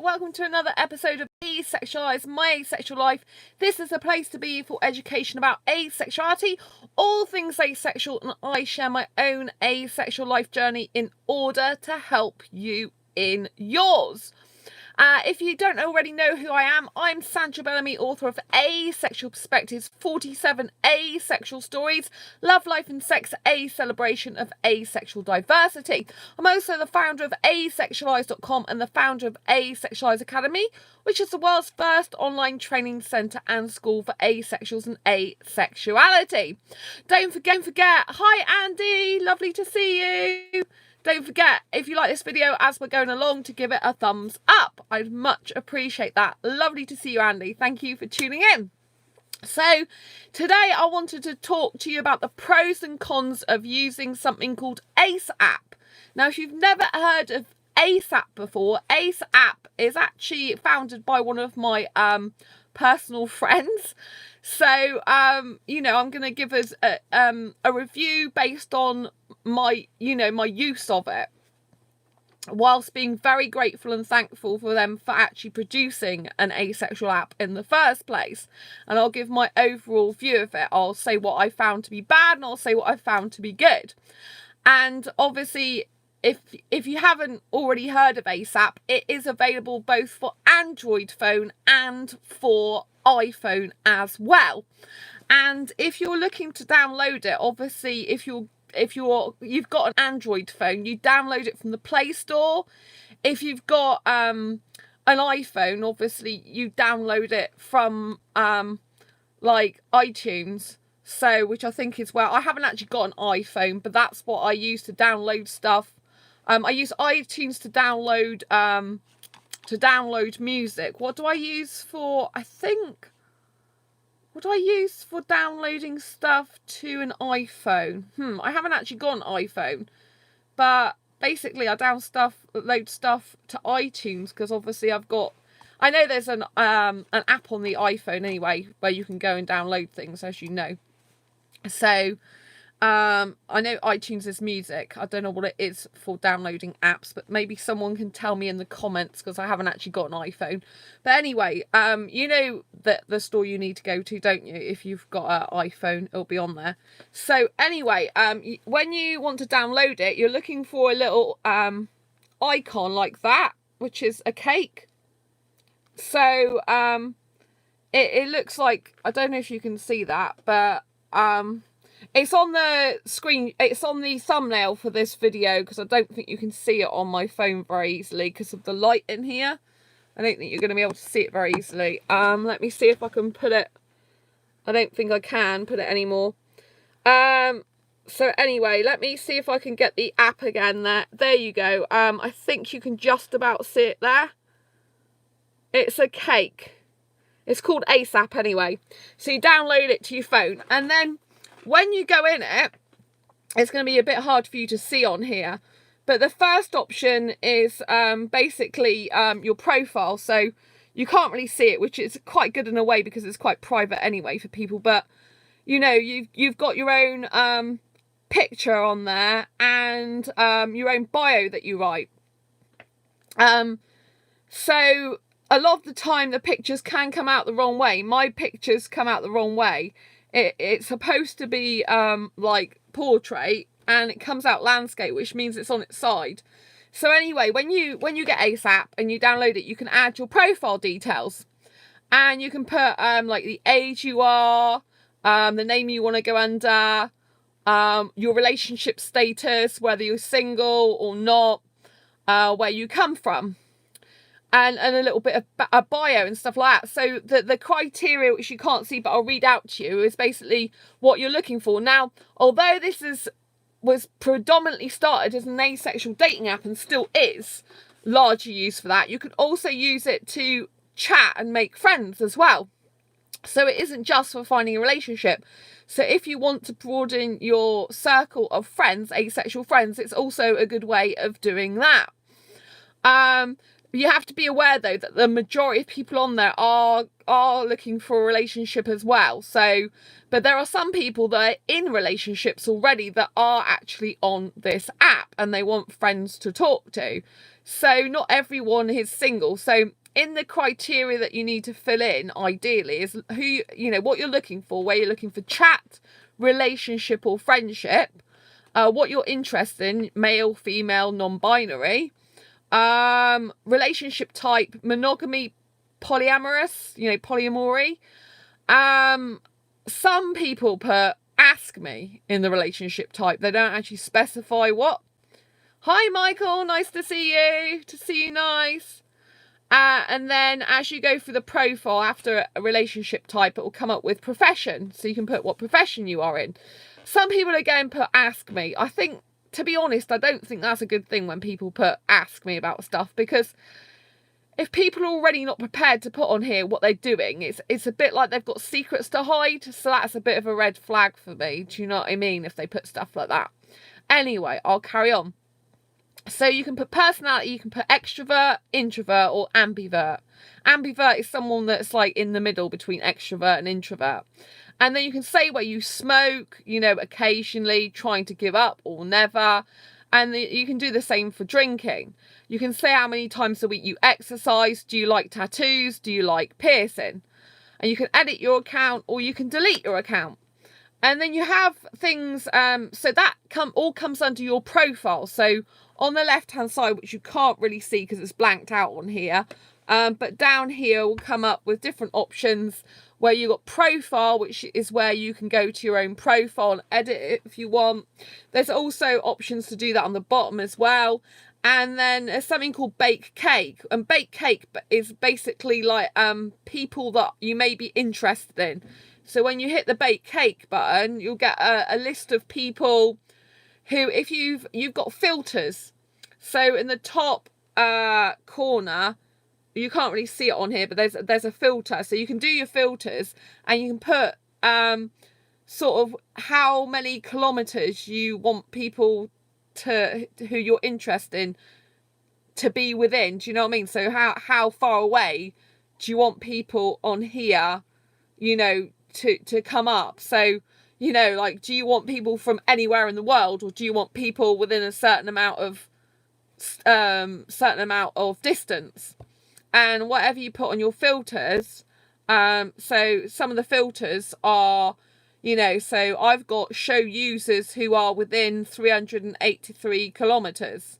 welcome to another episode of Asexualized, my asexual life. This is a place to be for education about asexuality, all things asexual, and I share my own asexual life journey in order to help you in yours. If you don't already know who I am, I'm Sandra Bellamy, author of Asexual Perspectives, 47 Asexual Stories, Love, Life and Sex, a celebration of asexual diversity. I'm also the founder of asexualise.com and the founder of Asexualise Academy, which is the world's first online training centre and school for asexuals and asexuality. Don't forget, hi Andy, lovely to see you. Don't forget, if you like this video as we're going along, to give it a thumbs up. I'd much appreciate that. Lovely to see you, Andy. Thank you for tuning in. So, today I wanted to talk to you about the pros and cons of using something called ACEapp. Now, if you've never heard of ACEapp before, ACEapp is actually founded by one of my personal friends. So, you know, I'm going to give us a review based on my use of it, whilst being very grateful and thankful for them for actually producing an asexual app in the first place. And I'll give my overall view of it. I'll say what I found to be bad and I'll say what I found to be good. And obviously, if you haven't already heard of ACEapp, it is available both for Android phone and for iPhone as well. And if you're looking to download it, obviously if you've got an Android phone, you download it from the Play Store. If you've got an iPhone, obviously you download it from like iTunes. So, which I think is where I haven't actually got an iPhone, but that's what I use to download stuff. I use iTunes to download music. What do I use for? What do I use for downloading stuff to an iPhone? I haven't actually got an iPhone, but basically I load stuff to iTunes because obviously I know there's an app on the iPhone anyway where you can go and download things, as you know. So I know iTunes is music. I don't know what it is for downloading apps, but maybe someone can tell me in the comments because I haven't actually got an iPhone. But anyway, you know that the store you need to go to, don't you? If you've got an iPhone, it'll be on there. So anyway, when you want to download it, you're looking for a little icon like that, which is a cake. So it looks like, I don't know if you can see that, but it's on the screen, it's on the thumbnail for this video because I don't think you can see it on my phone very easily because of the light in here. I don't think you're going to be able to see it very easily. Let me see if I can put it. I don't think I can put it anymore. So anyway, let me see if I can get the app again there. There you go. I think you can just about see it there. It's a cake. It's called ACEapp anyway. So you download it to your phone, and then when you go in it, it's going to be a bit hard for you to see on here. But the first option is basically your profile. So you can't really see it, which is quite good in a way because it's quite private anyway for people. But, you know, you've got your own picture on there and your own bio that you write. So a lot of the time the pictures can come out the wrong way. My pictures come out the wrong way. It's supposed to be like portrait, and it comes out landscape, which means it's on its side. So anyway, when you get ACEapp and you download it, you can add your profile details, and you can put like the age you are, the name you want to go under, your relationship status, whether you're single or not, where you come from. And a little bit of a bio and stuff like that. So the criteria, which you can't see, but I'll read out to you, is basically what you're looking for. Now, although this was predominantly started as an asexual dating app and still is largely used for that, you can also use it to chat and make friends as well. So it isn't just for finding a relationship. So if you want to broaden your circle of friends, asexual friends, it's also a good way of doing that. you have to be aware though that the majority of people on there are looking for a relationship as well. So, but there are some people that are in relationships already that are actually on this app and they want friends to talk to. So not everyone is single. So in the criteria that you need to fill in, ideally, is who, what you're looking for, where you're looking for chat, relationship or friendship, what you're interested in, male, female, non-binary, relationship type, monogamy, polyamorous, polyamory. Some people put ask me in the relationship type. They don't actually specify what. Hi Michael, nice to see you. Nice. And then as you go through the profile after a relationship type, it will come up with profession. So you can put what profession you are in. Some people again put ask me. I think, to be honest, I don't think that's a good thing when people put ask me about stuff, because if people are already not prepared to put on here what they're doing, it's a bit like they've got secrets to hide. So that's a bit of a red flag for me. Do you know what I mean? If they put stuff like that. Anyway, I'll carry on. So you can put personality, you can put extrovert, introvert or ambivert. Ambivert is someone that's like in the middle between extrovert and introvert. And then you can say where you smoke, occasionally, trying to give up or never. And you can do the same for drinking. You can say how many times a week you exercise. Do you like tattoos? Do you like piercing? And you can edit your account or you can delete your account. And then you have things, so that all comes under your profile. So on the left-hand side, which you can't really see because it's blanked out on here, but down here will come up with different options where you've got profile, which is where you can go to your own profile and edit it if you want. There's also options to do that on the bottom as well. And then there's something called bake cake. And bake cake is basically like people that you may be interested in. So when you hit the bake cake button, you'll get a list of people who, if you've got filters. So in the top corner, you can't really see it on here, but there's a filter. So you can do your filters and you can put sort of how many kilometers you want people who you're interested in to be within. Do you know what I mean? So how far away do you want people on here, to come up? So, like, do you want people from anywhere in the world, or do you want people within a certain amount of distance? And whatever you put on your filters, so some of the filters are, so I've got show users who are within 383 kilometers,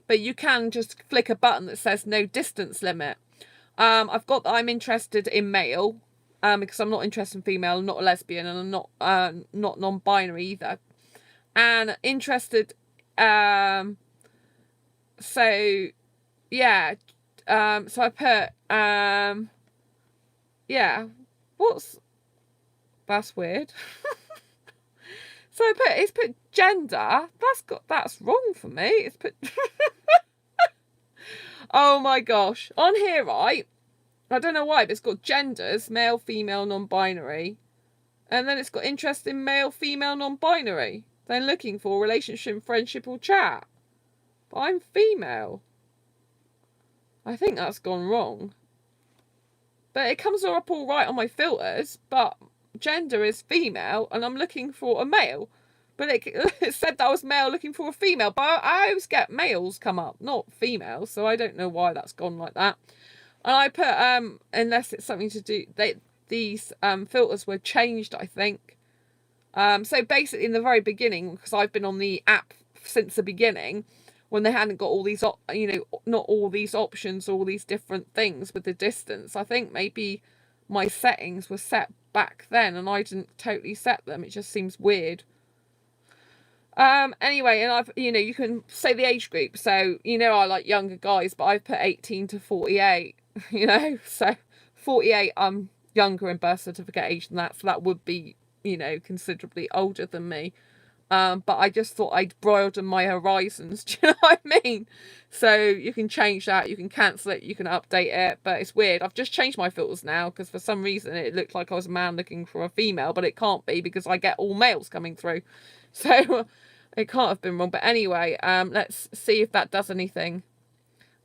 but you can just flick a button that says no distance limit. I've got that I'm interested in male, because I'm not interested in female, I'm not a lesbian, and I'm not non-binary either. And interested, so yeah, so I put, yeah, that's weird. So it's put gender. That's wrong for me. It's put, oh my gosh, on here, right? I don't know why, but it's got genders, male, female, non-binary. And then it's got interest in male, female, non-binary. Then looking for relationship, friendship or chat. But I'm female. I think that's gone wrong. But it comes up all right on my filters, but gender is female and I'm looking for a male. But it said that I was male looking for a female. But I always get males come up, not females. So I don't know why that's gone like that. And I put, unless it's something to do, these filters were changed, I think. So basically in the very beginning, because I've been on the app since the beginning, when they hadn't got all these, not all these options, all these different things with the distance, I think maybe my settings were set back then and I didn't totally set them. It just seems weird. Anyway, and I've, you can say the age group. So, I like younger guys, but I've put 18 to 48. So 48, I'm younger in birth certificate age than that, so that would be, considerably older than me. But I just thought I'd broaden my horizons. Do you know what I mean? So you can change that, you can cancel it, you can update it, but it's weird. I've just changed my filters now because for some reason it looked like I was a man looking for a female, but it can't be because I get all males coming through. So it can't have been wrong. But anyway, let's see if that does anything.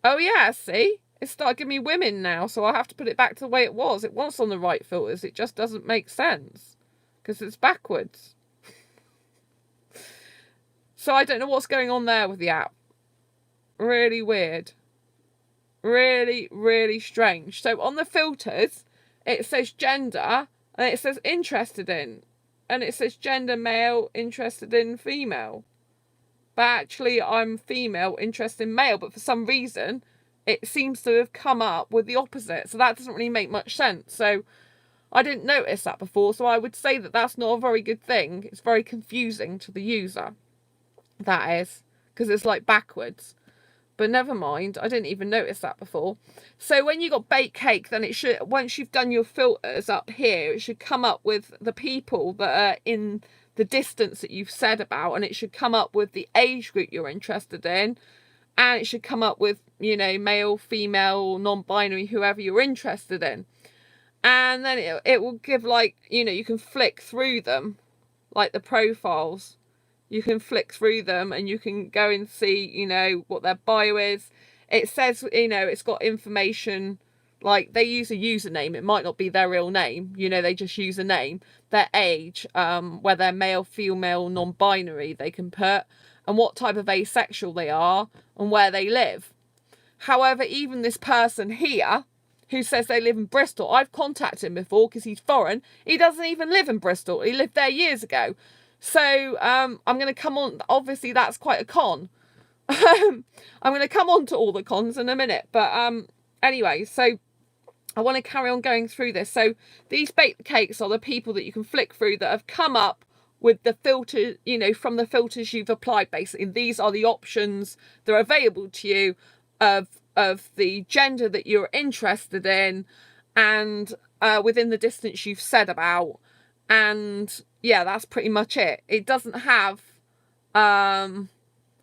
Oh yeah, see? It started giving me women now, so I have to put it back to the way it was. It was on the right filters. It just doesn't make sense because it's backwards. So I don't know what's going on there with the app. Really weird. Really, really strange. So on the filters, it says gender, and it says interested in, and it says gender male, interested in female. But actually I'm female, interested in male, but for some reason it seems to have come up with the opposite. So that doesn't really make much sense. So I didn't notice that before, so I would say that that's not a very good thing. It's very confusing to the user. That is, because it's like backwards. But never mind, I didn't even notice that before. So when you got baked cake, then it should, once you've done your filters up here, it should come up with the people that are in the distance that you've said about, and it should come up with the age group you're interested in, and it should come up with, you know, male, female, non-binary, whoever you're interested in. And then it will give, like, you know, you can flick through them, like the profiles. You can flick through them and you can go and see, you know, what their bio is. It says, you know, it's got information, like they use a username. It might not be their real name, you know, they just use a name. Their age, whether they're male, female, non-binary, they can put, and what type of asexual they are and where they live. However, even this person here, who says they live in Bristol, I've contacted him before because he's foreign. He doesn't even live in Bristol. He lived there years ago. So I'm going to come on, obviously that's quite a con. I'm going to come on to all the cons in a minute. But anyway, so I want to carry on going through this. So these baked cakes are the people that you can flick through that have come up with the filter, you know, from the filters you've applied, basically. These are the options that are available to you of the gender that you're interested in, and within the distance you've said about. And yeah, that's pretty much it. It doesn't have, I'm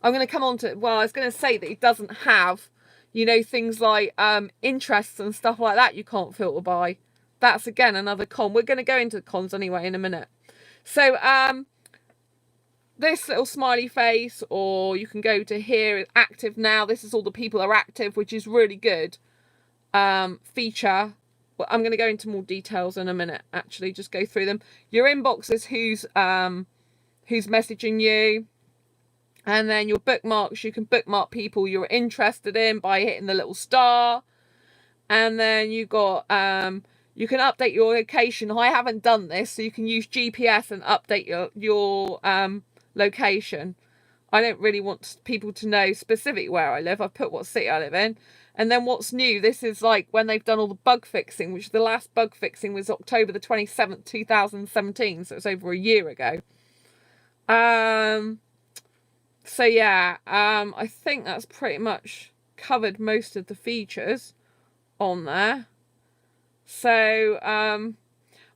going to come on to, well, I was going to say that it doesn't have, you know, things like interests and stuff like that you can't filter by. That's, again, another con. We're going to go into the cons anyway in a minute. So this little smiley face, or you can go to here, active now. This is all the people that are active, which is really good feature. Well, I'm going to go into more details in a minute, actually, just go through them. Your inbox is who's messaging you. And then your bookmarks, you can bookmark people you're interested in by hitting the little star. And then you got, you can update your location. I haven't done this, so you can use GPS and update your location. I don't really want people to know specifically where I live. I've put what city I live in. And then what's new, this is like when they've done all the bug fixing, which the last bug fixing was October the 27th, 2017. So it's over a year ago. So yeah, I think that's pretty much covered most of the features on there. So,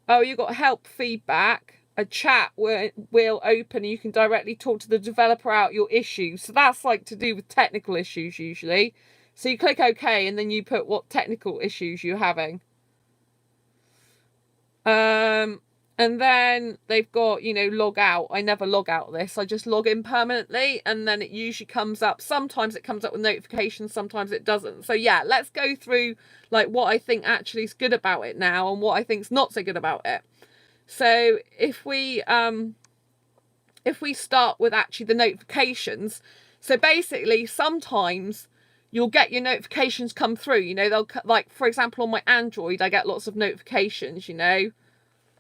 oh, you got help feedback. A chat will open and you can directly talk to the developer out your issues. So that's like to do with technical issues usually. So you click OK and then you put what technical issues you're having. And then they've got, you know, log out. I never log out of this. I just log in permanently, and then it usually comes up. Sometimes it comes up with notifications, sometimes it doesn't. So yeah, let's go through like what I think actually is good about it now and what I think is not so good about it. So if we start with actually the notifications, so basically sometimes you'll get your notifications come through, you know, they'll, like, for example, on my Android, I get lots of notifications, you know.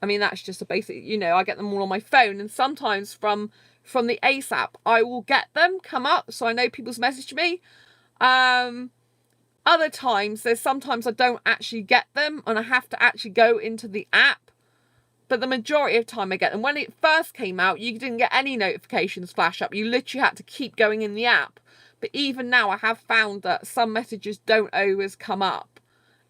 I mean, that's just a basic, you know, I get them all on my phone, and sometimes from the ACEapp, I will get them come up, so I know people's messaged me. Other times, sometimes I don't actually get them, and I have to actually go into the app, but the majority of time I get them. When it first came out, you didn't get any notifications flash up. You literally had to keep going in the app. But even now, I have found that some messages don't always come up,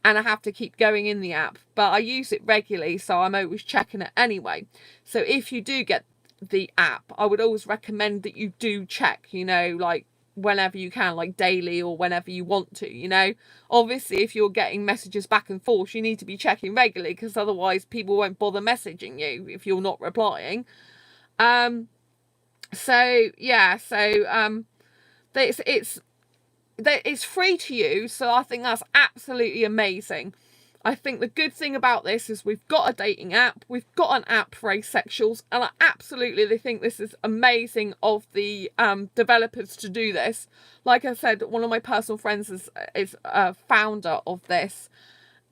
and I have to keep going in the app. But I use it regularly, so I'm always checking it anyway. So if you do get the app, I would always recommend that you do check, you know, like whenever you can, like daily or whenever you want to, you know. Obviously, if you're getting messages back and forth, you need to be checking regularly, because otherwise people won't bother messaging you if you're not replying. So yeah, so it's it's free to use, so I think that's absolutely amazing. I think the good thing about this is we've got a dating app, we've got an app for asexuals, and I absolutely think this is amazing of the developers to do this. Like I said, one of my personal friends is a founder of this,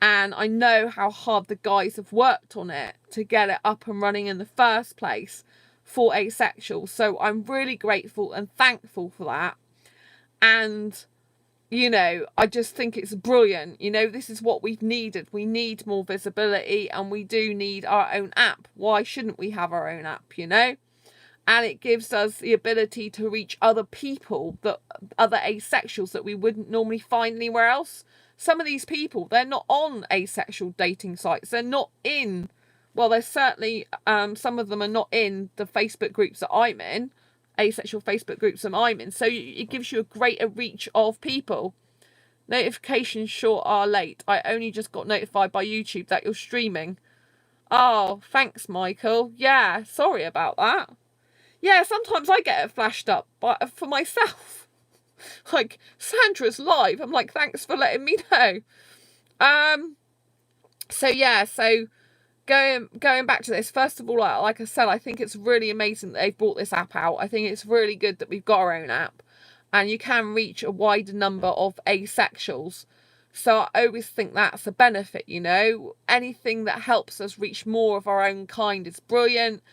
and I know how hard the guys have worked on it to get it up and running in the first place for asexuals. So I'm really grateful and thankful for that. And you know, I just think it's brilliant. You know, this is what we've needed. We need more visibility, and we do need our own app. Why shouldn't we have our own app, you know? And it gives us the ability to reach other people, other asexuals that we wouldn't normally find anywhere else. Some of these people, they're not on asexual dating sites. They're not in, well, they're certainly, some of them are not in the Facebook groups that I'm in. Asexual Facebook groups that I'm in, so it gives you a greater reach of people. Notifications sure are late. I only just got notified by YouTube that you're streaming. Oh, thanks, Michael. Yeah, sorry about that. Yeah, sometimes I get it flashed up for myself. Like, Sandra's live. I'm like, thanks for letting me know. So yeah, so going back to this, first of all, like I said, I think it's really amazing that they've brought this app out. I think it's really good that we've got our own app, and you can reach a wider number of asexuals. So I always think that's a benefit, you know. Anything that helps us reach more of our own kind is brilliant.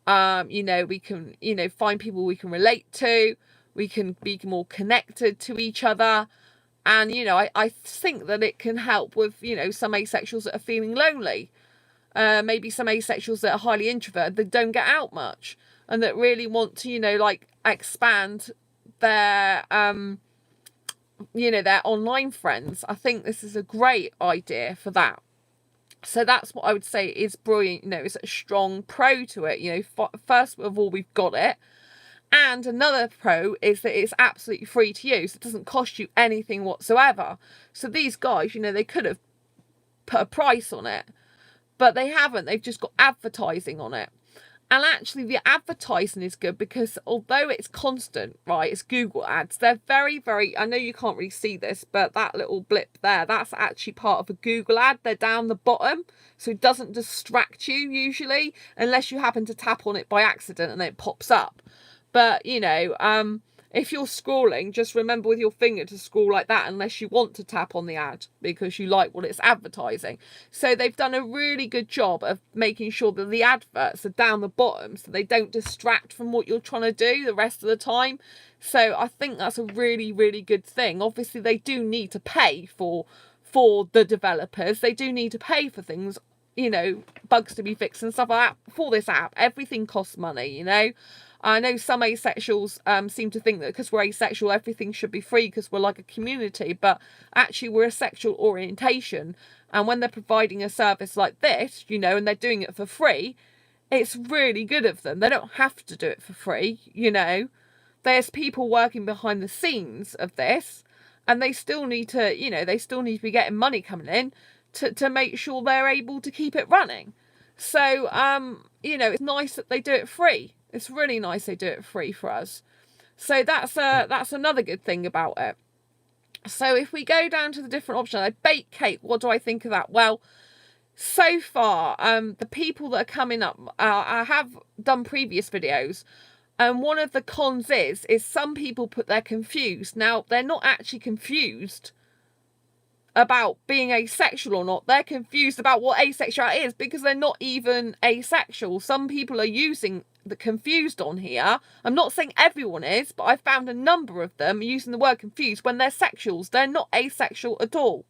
You know, we can, you know, find people we can relate to. We can be more connected to each other. And, you know, I think that it can help with, you know, some asexuals that are feeling lonely. Maybe some asexuals that are highly introverted, that don't get out much, and that really want to, you know, like expand their, you know, their online friends. I think this is a great idea for that. So that's what I would say is brilliant. You know, it's a strong pro to it. You know, first of all, we've got it. And another pro is that it's absolutely free to use. It doesn't cost you anything whatsoever. So these guys, you know, they could have put a price on it, but they haven't. They've just got advertising on it. And actually the advertising is good because although it's constant, right, it's Google ads, they're very, very, I know you can't really see this, but that little blip there, that's actually part of a Google ad. They're down the bottom, so it doesn't distract you usually, unless you happen to tap on it by accident and then it pops up. But, you know, if you're scrolling, just remember with your finger to scroll like that unless you want to tap on the ad because you like what it's advertising. So they've done a really good job of making sure that the adverts are down the bottom so they don't distract from what you're trying to do the rest of the time. So I think that's a really, really good thing. Obviously, they do need to pay for the developers. They do need to pay for things, you know, bugs to be fixed and stuff like that for this app. Everything costs money, you know. I know some asexuals seem to think that because we're asexual, everything should be free because we're like a community, but actually we're a sexual orientation. And when they're providing a service like this, you know, and they're doing it for free, it's really good of them. They don't have to do it for free, you know. There's people working behind the scenes of this, and they still need to, you know, they still need to be getting money coming in to make sure they're able to keep it running. So, you know, it's nice that they do it free. It's really nice they do it free for us. So that's another good thing about it. So if we go down to the different options, I bake cake. What do I think of that? Well, so far, the people that are coming up, I have done previous videos, and one of the cons is some people they're confused. Now, they're not actually confused about being asexual or not. They're confused about what asexual is because they're not even asexual. Some people are using the confused on here. I'm not saying everyone is, but I found a number of them using the word confused when they're sexuals. They're not asexual at all.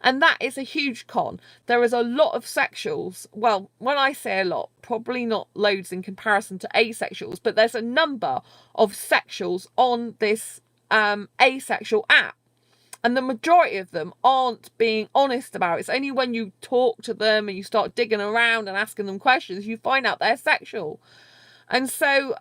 And that is a huge con. There is a lot of sexuals. Well, when I say a lot, probably not loads in comparison to asexuals, but there's a number of sexuals on this asexual app. And the majority of them aren't being honest about it. It's only when you talk to them and you start digging around and asking them questions, you find out they're sexual. And so,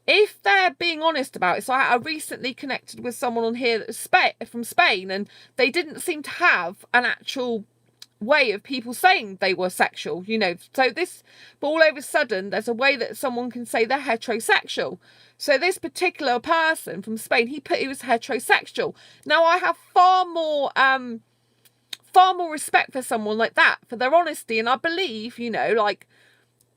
if they're being honest about it, so I recently connected with someone on here that's from Spain, and they didn't seem to have an actual way of people saying they were sexual, you know. So this, but all of a sudden there's a way that someone can say they're heterosexual. So this particular person from Spain, he was heterosexual. Now I have far more respect for someone like that, for their honesty, and I believe, you know, like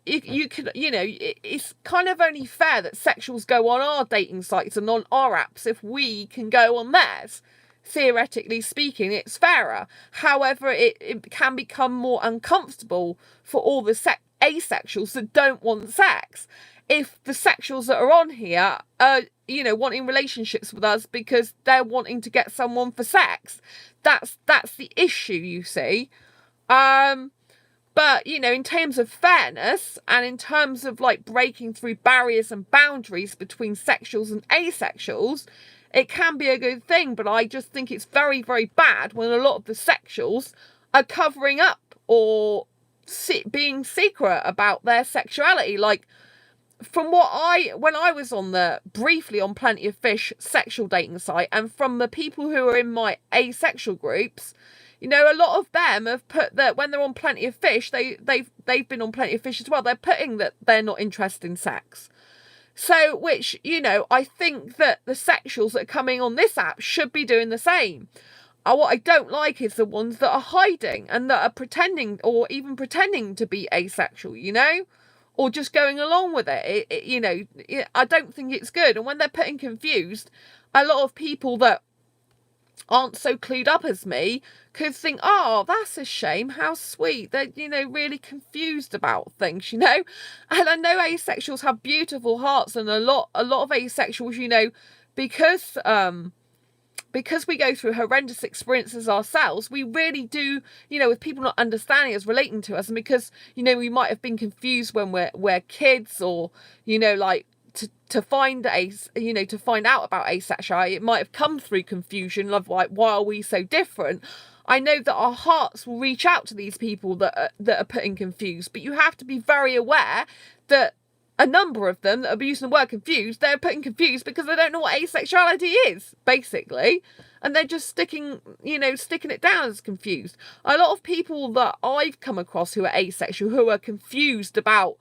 you could, you know, it's kind of only fair that sexuals go on our dating sites and on our apps if we can go on theirs. Theoretically speaking, it's fairer. However, it can become more uncomfortable for all the asexuals that don't want sex. If the sexuals that are on here are, you know, wanting relationships with us because they're wanting to get someone for sex, that's the issue, you see. But, you know, in terms of fairness and in terms of like breaking through barriers and boundaries between sexuals and asexuals, it can be a good thing. But I just think it's very, very bad when a lot of the sexuals are covering up or being secret about their sexuality. Like, from when I was briefly on Plenty of Fish sexual dating site, and from the people who are in my asexual groups, you know, a lot of them have put that when they're on Plenty of Fish, they've been on Plenty of Fish as well. They're putting that they're not interested in sex. So, which, you know, I think that the sexuals that are coming on this app should be doing the same. What I don't like is the ones that are hiding and that are pretending, or even pretending to be asexual, you know, or just going along with it. You know, I don't think it's good. And when they're putting confused, a lot of people that aren't so clued up as me could think, oh, that's a shame, how sweet, they're, you know, really confused about things, you know. And I know asexuals have beautiful hearts, and a lot of asexuals, you know, because we go through horrendous experiences ourselves, we really do, you know, with people not understanding us, relating to us, and because, you know, we might have been confused when we're kids, or, you know, like to find out about asexuality, it might have come through confusion of like, why are we so different? I know that our hearts will reach out to these people that are putting confused, but you have to be very aware that a number of them that are using the word confused, they're putting confused because they don't know what asexuality is, basically. And they're just sticking it down as confused. A lot of people that I've come across who are asexual, who are confused about,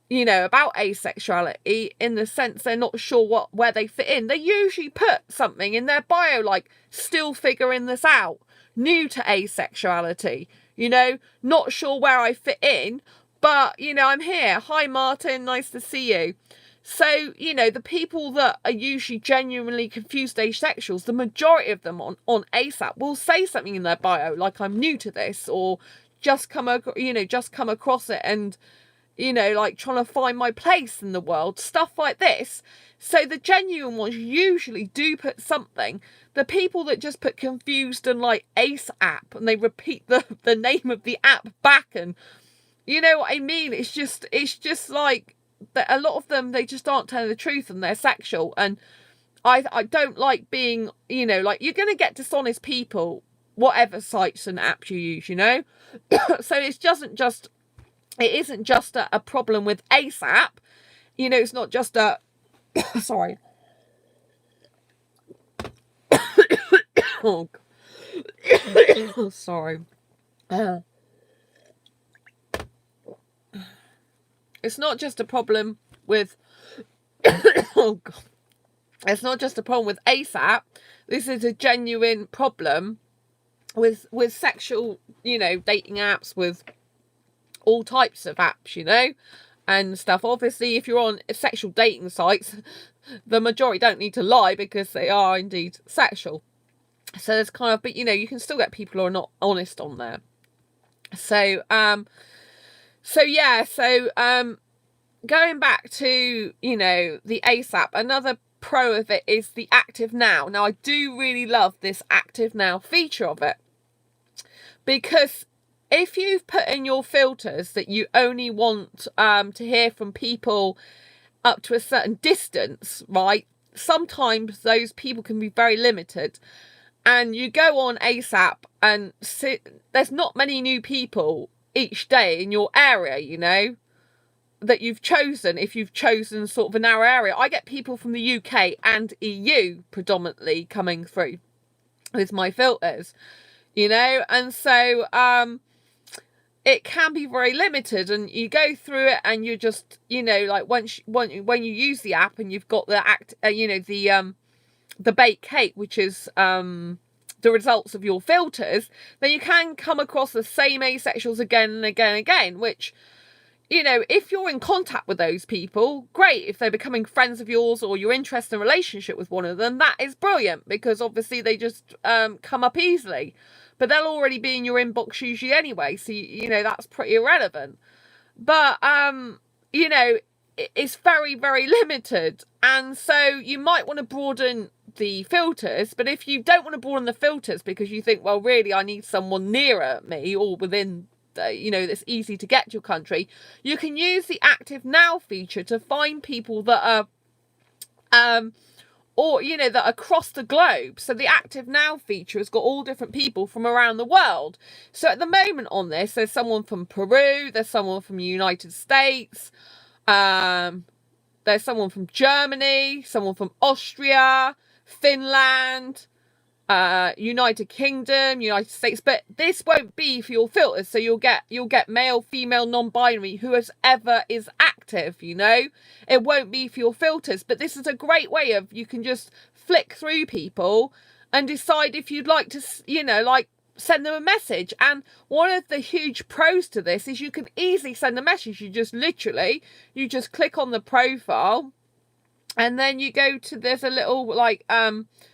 you know, about asexuality, in the sense they're not sure where they fit in, they usually put something in their bio like, still figuring this out, new to asexuality, you know, not sure where I fit in, but, you know, I'm here. Hi, Martin, nice to see you. So, you know, the people that are usually genuinely confused asexuals, the majority of them on ACEapp will say something in their bio like, I'm new to this, or just come across it and, you know, like trying to find my place in the world, stuff like this. So the genuine ones usually do put something. The people that just put confused and like ACEapp, and they repeat the name of the app back, and you know what I mean? It's just like that. A lot of them, they just aren't telling the truth, and they're sexual. And I don't like being, you know, like, you're going to get dishonest people, whatever sites and apps you use, you know? So it isn't just a problem with ACEapp. You know, it's not just a, sorry. Oh, sorry. It's not just a problem with, oh God. It's not just a problem with ACEapp. This is a genuine problem with sexual, you know, dating apps, with all types of apps, you know, and stuff. Obviously, if you're on sexual dating sites, the majority don't need to lie because they are indeed sexual. So there's kind of, but you know, you can still get people who are not honest on there. So, going back to, you know, the ACEapp, another pro of it is the active now. Now, I do really love this active now feature of it, because if you've put in your filters that you only want to hear from people up to a certain distance, right, sometimes those people can be very limited. And you go on ACEapp and there's not many new people each day in your area, you know, that you've chosen, if you've chosen sort of a narrow area. I get people from the UK and EU predominantly coming through with my filters, you know, and so it can be very limited, and you go through it and you just, you know, like when you use the app and you've got the the baked cake, which is the results of your filters, then you can come across the same asexuals again and again and again, which, you know, if you're in contact with those people, great. If they're becoming friends of yours or you're interested in a relationship with one of them, that is brilliant, because obviously they just come up easily. But they'll already be in your inbox usually anyway, so you know that's pretty irrelevant. But you know, it's very, very limited, and so you might want to broaden the filters. But if you don't want to broaden the filters because you think, well, really I need someone nearer me or within, you know, that's easy to get to your country, you can use the active now feature to find people that are or, you know, that are across the globe. So the active now feature has got all different people from around the world. So at the moment on this, there's someone from Peru, there's someone from the United States, there's someone from Germany, someone from Austria, Finland, United Kingdom, United States. But this won't be for your filters, so you'll get male, female, non-binary, whoever is active, you know. It won't be for your filters, but this is a great way of, you can just flick through people and decide if you'd like to, you know, like send them a message. And one of the huge pros to this is you can easily send a message. You just click on the profile, and then you go to, there's a little like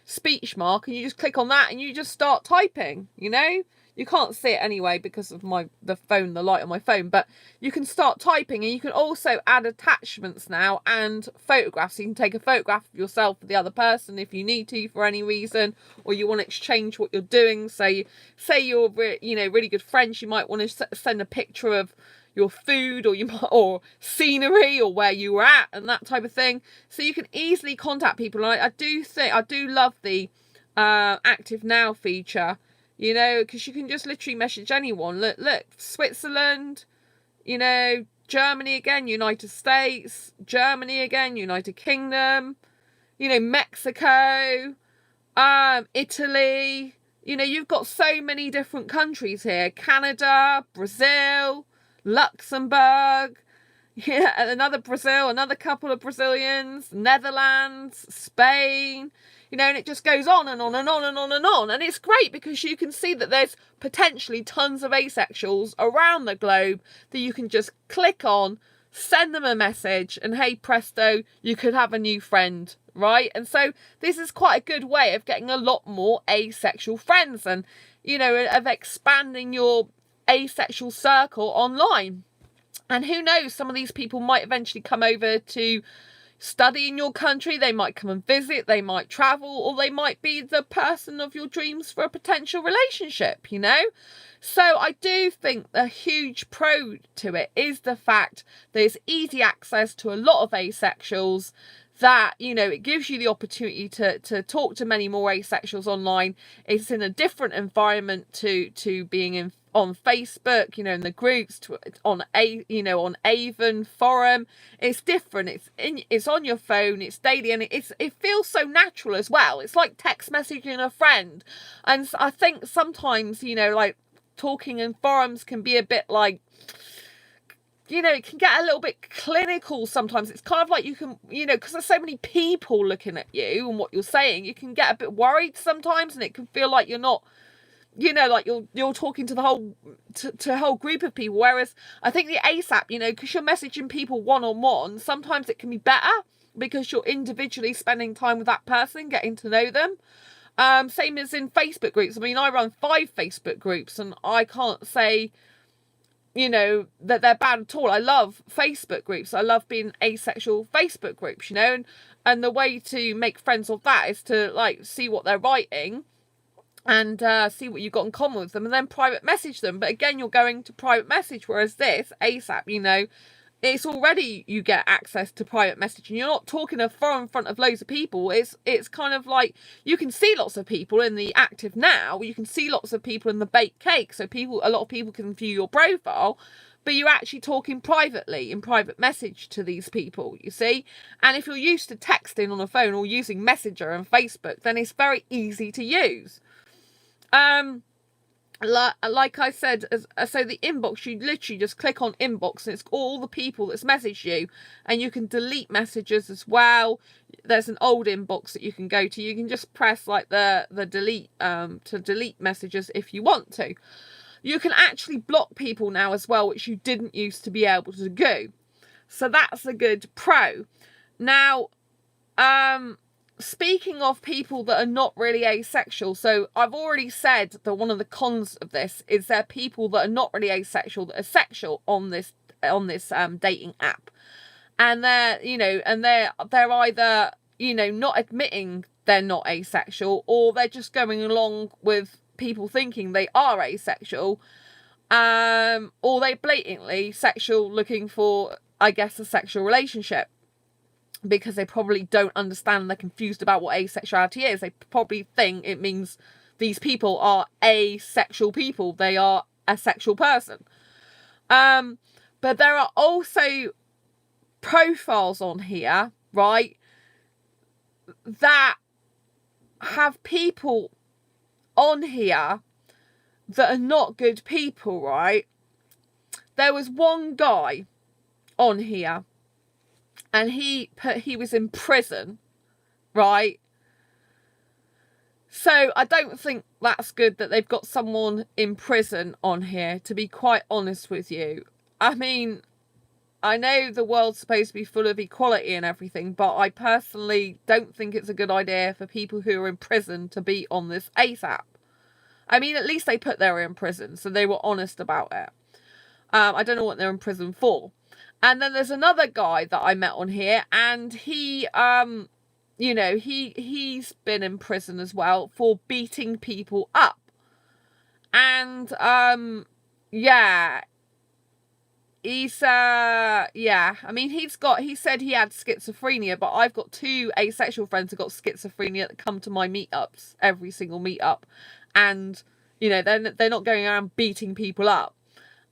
speech mark, and you just click on that and you just start typing. You know, you can't see it anyway because of the light on my phone, but you can start typing, and you can also add attachments now and photographs. So you can take a photograph of yourself or the other person if you need to for any reason, or you want to exchange what you're doing. So say you're really good friends, you might want to send a picture of your food, or scenery, or where you were at, and that type of thing. So you can easily contact people. And I do love the active now feature, you know, because you can just literally message anyone. Look, Switzerland, you know, Germany again, United States, Germany again, United Kingdom, you know, Mexico, Italy. You know, you've got so many different countries here. Canada, Brazil, Luxembourg, yeah, another Brazil, another couple of Brazilians, Netherlands, Spain, you know, and it just goes on and on and on and on and on. And it's great because you can see that there's potentially tons of asexuals around the globe that you can just click on, send them a message, and hey presto, you could have a new friend, right? And so this is quite a good way of getting a lot more asexual friends, and, you know, of expanding your asexual circle online. And who knows, some of these people might eventually come over to study in your country, they might come and visit, they might travel, or they might be the person of your dreams for a potential relationship, you know. So I do think a huge pro to it is the fact there's easy access to a lot of asexuals, that, you know, it gives you the opportunity to talk to many more asexuals online. It's in a different environment to being on Facebook, you know, in the groups, on Avon forum. It's different. It's on your phone. It's daily, and it feels so natural as well. It's like text messaging a friend. And I think sometimes, you know, like talking in forums can be a bit like, you know, it can get a little bit clinical sometimes. It's kind of like you can, you know, because there's so many people looking at you and what you're saying, you can get a bit worried sometimes, and it can feel like you're not, you know, like you're talking to the whole to a whole group of people. Whereas I think the ACEapp, you know, because you're messaging people one-on-one, sometimes it can be better because you're individually spending time with that person, getting to know them. Same as in Facebook groups. I mean, I run 5 Facebook groups, and I can't say, you know, that they're bad at all. I love Facebook groups. I love being asexual Facebook groups, you know, and the way to make friends of that is to like see what they're writing and see what you've got in common with them, and then private message them. But again, you're going to private message, whereas this ACEapp, you know, it's already, you get access to private messaging. You're not talking in front of loads of people. It's kind of like, you can see lots of people in the active now. You can see lots of people in the baked cake. So a lot of people can view your profile, but you're actually talking privately in private message to these people, you see. And if you're used to texting on a phone or using Messenger and Facebook, then it's very easy to use. like I said, so the inbox, you literally just click on inbox and it's all the people that's messaged you, and you can delete messages as well. There's an old inbox that you can go to. You can just press like the delete to delete messages if you want to. You can actually block people now as well, which you didn't used to be able to do. So that's a good pro. Now, speaking of people that are not really asexual, so I've already said that one of the cons of this is there are people that are not really asexual that are sexual on this dating app, and they're they're either not admitting they're not asexual, or they're just going along with people thinking they are asexual, or they blatantly sexual, looking for, I guess, a sexual relationship, because they probably don't understand. They're confused about what asexuality is. They probably think it means these people are asexual people. They are a sexual person. But there are also profiles on here, right, that have people on here that are not good people, right? There was one guy on here, and he was in prison, right? So I don't think that's good that they've got someone in prison on here, to be quite honest with you. I mean, I know the world's supposed to be full of equality and everything, but I personally don't think it's a good idea for people who are in prison to be on this ACEapp. I mean, at least they put they were in prison, so they were honest about it. I don't know what they're in prison for. And then there's another guy that I met on here, and he, he's been in prison as well for beating people up. And, yeah, he's, I mean, he said he had schizophrenia, but I've got 2 asexual friends who've got schizophrenia that come to my meetups, every single meetup. And, they're not going around beating people up.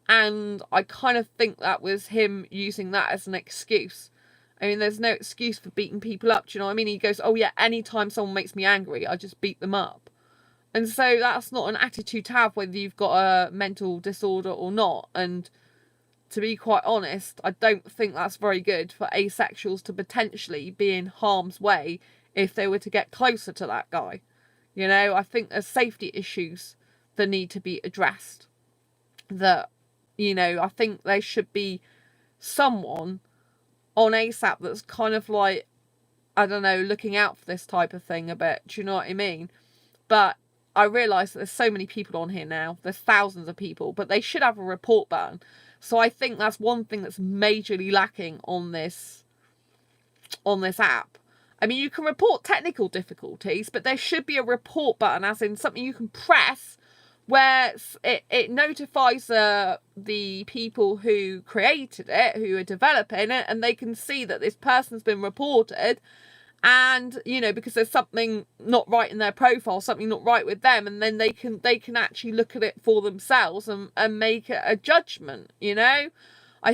And I kind of think that was him using that as an excuse. I mean, there's no excuse for beating people up, do you know what I mean? He goes, oh yeah, anytime someone makes me angry, I just beat them up. And so that's not an attitude to have, whether you've got a mental disorder or not. And to be quite honest, I don't think that's very good for asexuals to potentially be in harm's way if they were to get closer to that guy. I think there's safety issues that need to be addressed. That, I think there should be someone on ACEapp that's kind of like, I don't know, looking out for this type of thing a bit. Do you know what I mean? But I realise that there's so many people on here now. There's thousands of people, but they should have a report button. So I think that's one thing that's majorly lacking on this app. I mean, you can report technical difficulties, but there should be a report button, as in something you can press where it notifies the people who created it, who are developing it, and they can see that this person's been reported, and because there's something not right in their profile, something not right with them, and then they can actually look at it for themselves and make a judgment. I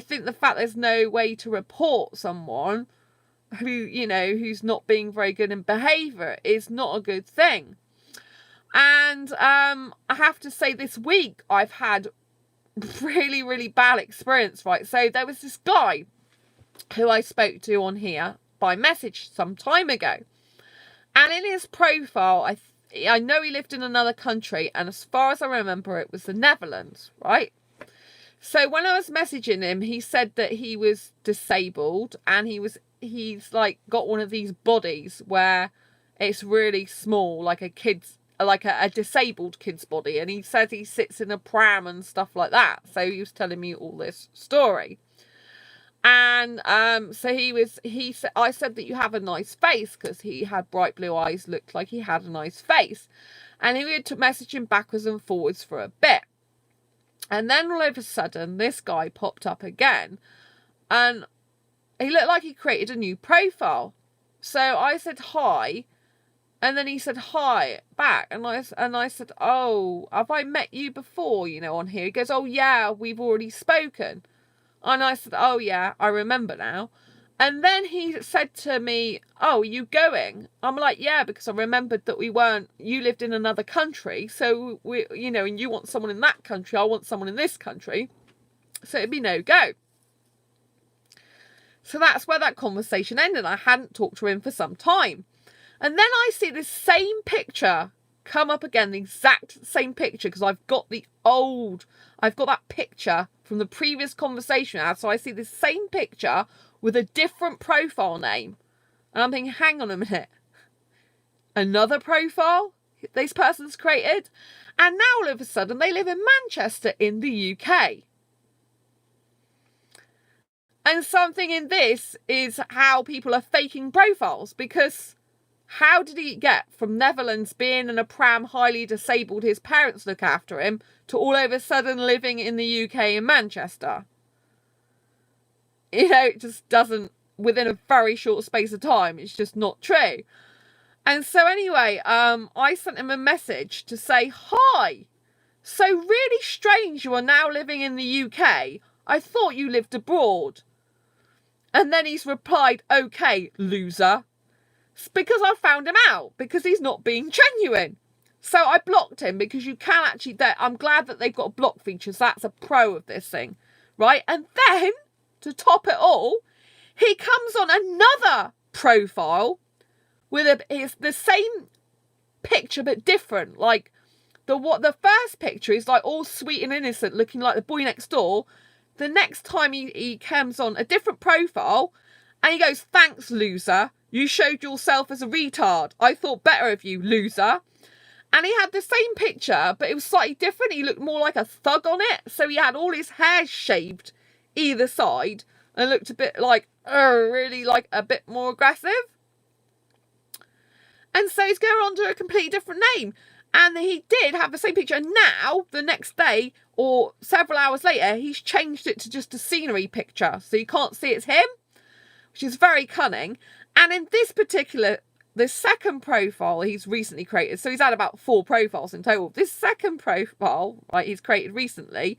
think the fact there's no way to report someone who's not being very good in behaviour is not a good thing. And I have to say, this week I've had really, really bad experience, right? So there was this guy who I spoke to on here by message some time ago. And in his profile, I know he lived in another country, and as far as I remember, it was the Netherlands, right? So when I was messaging him, he said that he was disabled, and he's like got one of these bodies where it's really small, like a disabled kid's body, and he says he sits in a pram and stuff like that. So he was telling me all this story, and so I said that you have a nice face, because he had bright blue eyes, looked like he had a nice face, and he had to message him backwards and forwards for a bit, and then all of a sudden this guy popped up again, and he looked like he created a new profile. So I said hi. And then he said hi back, and I said, oh, have I met you before, on here? He goes, oh yeah, we've already spoken. And I said, oh yeah, I remember now. And then he said to me, oh, are you going? I'm like, yeah, because I remembered that you lived in another country. So, and you want someone in that country. I want someone in this country. So it'd be no go. So that's where that conversation ended. I hadn't talked to him for some time. And then I see this same picture come up again, the exact same picture, because I've got that picture from the previous conversation. So I see this same picture with a different profile name. And I'm thinking, hang on a minute. Another profile this person's created? And now all of a sudden they live in Manchester in the UK. And something in this is how people are faking profiles, because how did he get from Netherlands being in a pram, highly disabled, his parents look after him, to all of a sudden living in the UK in Manchester? It just doesn't, within a very short space of time, it's just not true. And so anyway, I sent him a message to say, hi, so really strange you are now living in the UK. I thought you lived abroad. And then he's replied, okay, loser. It's because I found him out, because he's not being genuine. So I blocked him, because you can actually, I'm glad that they've got block features. That's a pro of this thing, right? And then, to top it all, he comes on another profile with the same picture but different. Like the first picture is like all sweet and innocent, looking like the boy next door. The next time he comes on a different profile, and he goes, thanks, loser. You showed yourself as a retard. I thought better of you, loser. And he had the same picture, but it was slightly different. He looked more like a thug on it. So he had all his hair shaved either side and looked a bit like, really like a bit more aggressive. And so he's going on to a completely different name. And he did have the same picture. And now, the next day, or several hours later, he's changed it to just a scenery picture. So you can't see it's him, which is very cunning. And in the second profile he's recently created, so he's had about 4 profiles in total. This second profile, right, he's created recently,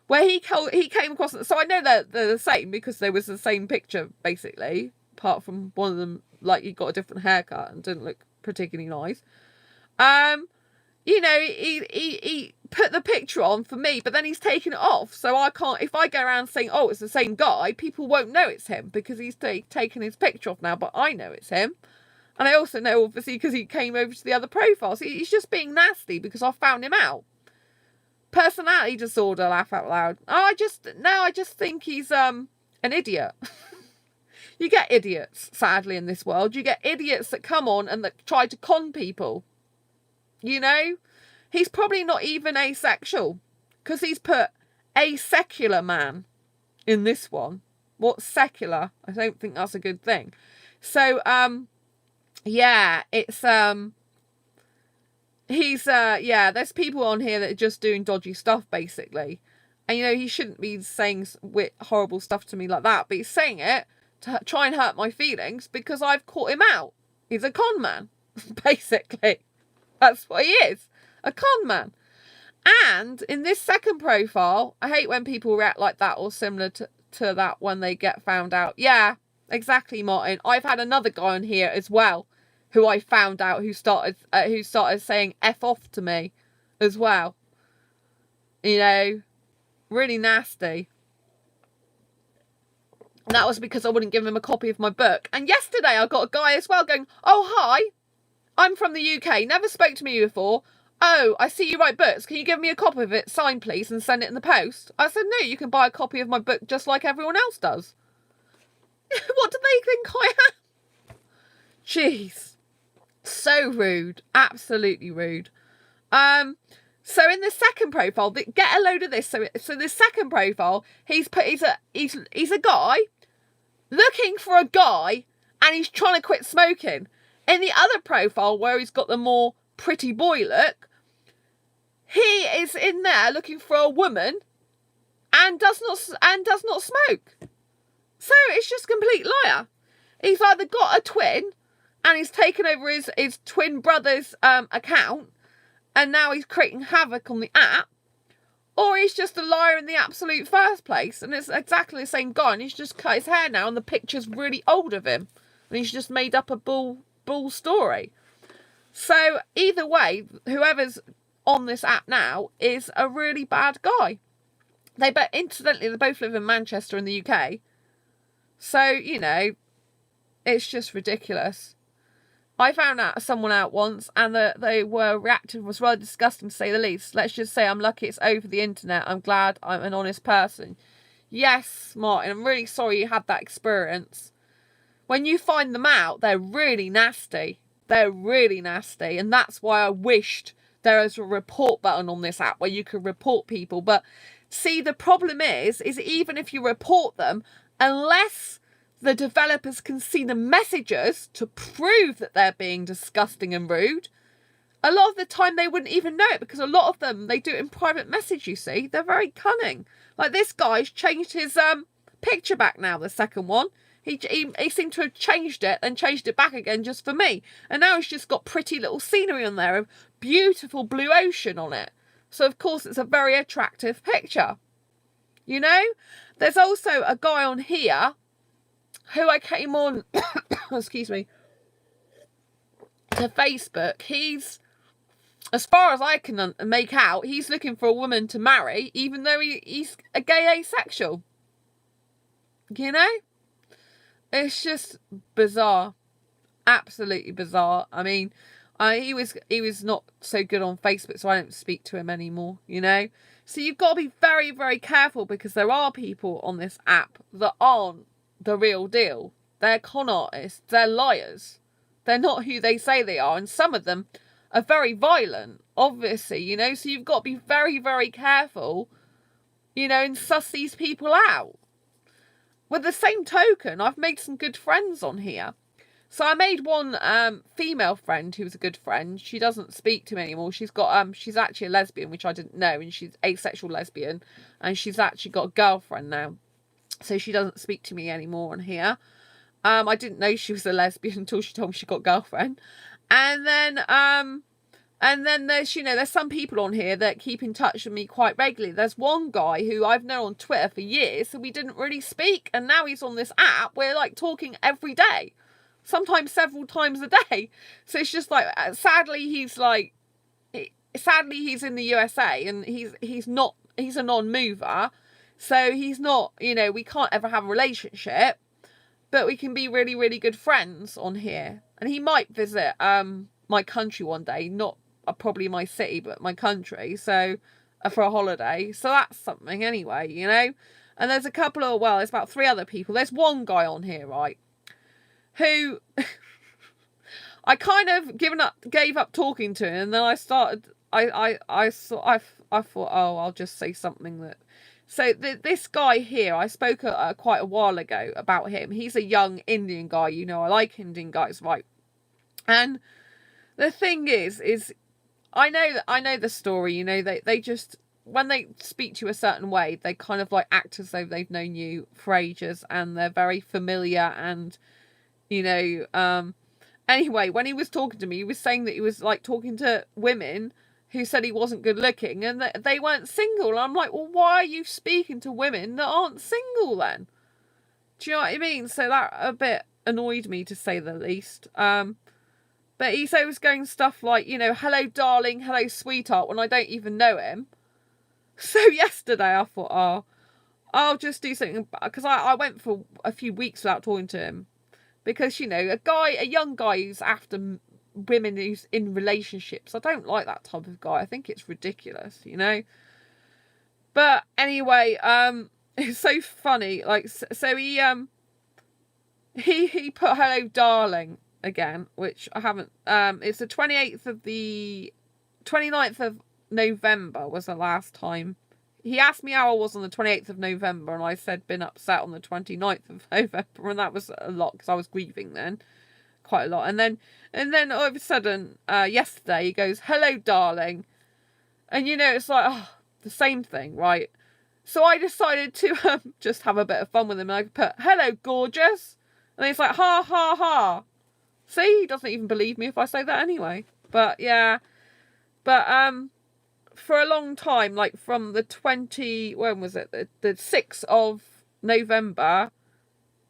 where he came across, so I know they're the same because there was the same picture, basically, apart from one of them, like, he got a different haircut and didn't look particularly nice. He put the picture on for me, but then he's taken it off. So I can't, if I go around saying, oh, it's the same guy, people won't know it's him because he's taken his picture off now, but I know it's him. And I also know, obviously, because he came over to the other profiles. He's just being nasty because I found him out. Personality disorder, laugh out loud. I just think he's an idiot. You get idiots, sadly, in this world. You get idiots that come on and that try to con people. He's probably not even asexual, because he's put a secular man in this one. What's secular? I don't think that's a good thing. So, yeah, it's, there's people on here that are just doing dodgy stuff, basically. And, he shouldn't be saying horrible stuff to me like that, but he's saying it to try and hurt my feelings because I've caught him out. He's a con man, basically. That's what he is, a con man. And in this second profile, I hate when people react like that or similar to that when they get found out. Yeah, exactly, Martin. I've had another guy on here as well who I found out who started saying F off to me as well. Really nasty. And that was because I wouldn't give him a copy of my book. And yesterday I got a guy as well going, oh, hi, I'm from the UK, never spoke to me before. Oh, I see you write books. Can you give me a copy of it, signed please, and send it in the post? I said, no, you can buy a copy of my book just like everyone else does. What do they think I am? Jeez. So rude. Absolutely rude. So in the second profile, get a load of this. So the second profile, he's a guy looking for a guy, and he's trying to quit smoking. In the other profile, where he's got the more pretty boy look, he is in there looking for a woman and does not smoke. So it's just a complete liar. He's either got a twin and he's taken over his twin brother's account, and now he's creating havoc on the app, or he's just a liar in the absolute first place, and it's exactly the same guy, and he's just cut his hair now, and the picture's really old of him, and he's just made up a bull story. So either way, whoever's on this app now is a really bad guy. Incidentally, they both live in Manchester in the UK. So, you know, it's just ridiculous. I found someone out once, and they were reacted was rather disgusting, to say the least. Let's just say I'm lucky it's over the internet. I'm glad I'm an honest person. Yes, Martin, I'm really sorry you had that experience. When you find them out, they're really nasty. They're really nasty, and that's why I wished there was a report button on this app where you could report people. But see, the problem is even if you report them, unless the developers can see the messages to prove that they're being disgusting and rude, a lot of the time they wouldn't even know it, because a lot of them, they do it in private message, you see. They're very cunning. Like this guy's changed his picture back now, the second one. He seemed to have changed it and changed it back again just for me. And now he's just got pretty little scenery on there, a beautiful blue ocean on it. So, of course, it's a very attractive picture. You know? There's also a guy on here who I came on, excuse me, to Facebook. He's, as far as I can make out, he's looking for a woman to marry, even though he's a gay asexual. You know? It's just bizarre. Absolutely bizarre. I mean, he was not so good on Facebook, so I don't speak to him anymore, you know? So you've got to be very, very careful, because there are people on this app that aren't the real deal. They're con artists. They're liars. They're not who they say they are. And some of them are very violent, obviously, you know? So you've got to be very, very careful, you know, and suss these people out. With the same token, I've made some good friends on here. So I made one female friend who was a good friend. She doesn't speak to me anymore. She's got she's actually a lesbian, which I didn't know, and she's asexual lesbian, and she's actually got a girlfriend now. So she doesn't speak to me anymore on here. I didn't know she was a lesbian until she told me she got a girlfriend. And then there's, you know, there's some people on here that keep in touch with me quite regularly. There's one guy who I've known on Twitter for years, so we didn't really speak, and now he's on this app. We're like talking every day, sometimes several times a day. So it's just like, sadly he's in the USA, and he's a non-mover, so he's not, you know, we can't ever have a relationship, but we can be really, really good friends on here. And he might visit my country one day, not probably my city, but my country, so for a holiday. So that's something anyway, you know. And there's a couple of, well, there's about 3 other people. There's one guy on here, right, who I kind of gave up talking to him, and then I thought, oh, I'll just say something that. So this guy here, I spoke quite a while ago about him. He's a young Indian guy, you know. I like Indian guys, right? And the thing is I know the story, you know. They just, when they speak to you a certain way, they kind of like act as though they've known you for ages, and they're very familiar, and you know, anyway, when he was talking to me, he was saying that he was like talking to women who said he wasn't good looking, and that they weren't single. And I'm like, well, why are you speaking to women that aren't single then? Do you know what I mean? So that a bit annoyed me, to say the least. But he's always going stuff like, you know, hello darling, hello sweetheart, when I don't even know him. So yesterday I thought, oh, I'll just do something, because I went for a few weeks without talking to him. Because, you know, a young guy who's after women who's in relationships, I don't like that type of guy. I think it's ridiculous, you know. But anyway, it's so funny. Like, so he put hello darling again, which I haven't. It's the 29th of November was the last time. He asked me how I was on the 28th of November, and I said been upset on the 29th of November, and that was a lot, because I was grieving then, quite a lot. And then all of a sudden, yesterday, he goes, hello darling, and you know, it's like, oh, the same thing, right? So I decided to just have a bit of fun with him, and I put, hello gorgeous, and he's like, ha ha ha. See, he doesn't even believe me if I say that anyway. But yeah, but for a long time, like from the when was it? The 6th of November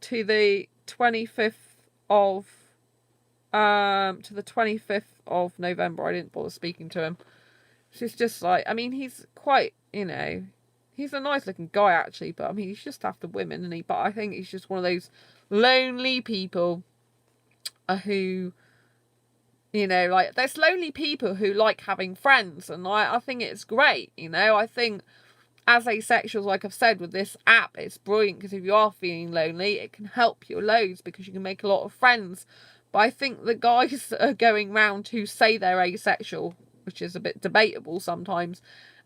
to the 25th of to the 25th of November, I didn't bother speaking to him. So it's just like, I mean, he's quite, he's a nice looking guy actually, but I mean, he's just after women, isn't he? But I think he's just one of those lonely people who, like, there's lonely people who like having friends, and I think it's great, I think as asexuals, like I've said, with this app, it's brilliant because if you are feeling lonely, it can help you loads because you can make a lot of friends. But I think the guys that are going round who say they're asexual, which is a bit debatable sometimes,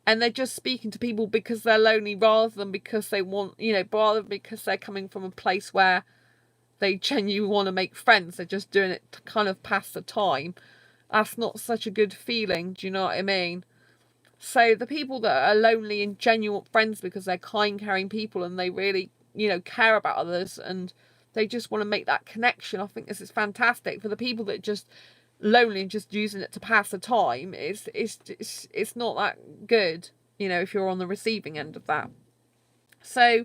and they're just speaking to people because they're lonely rather than because they want, rather than because they're coming from a place where they genuinely want to make friends. They're just doing it to kind of pass the time. That's not such a good feeling, do you know what I mean? So the people that are lonely and genuine friends because they're kind, caring people and they really, care about others and they just want to make that connection, I think this is fantastic. For the people that are just lonely and just using it to pass the time, it's not that good, if you're on the receiving end of that. So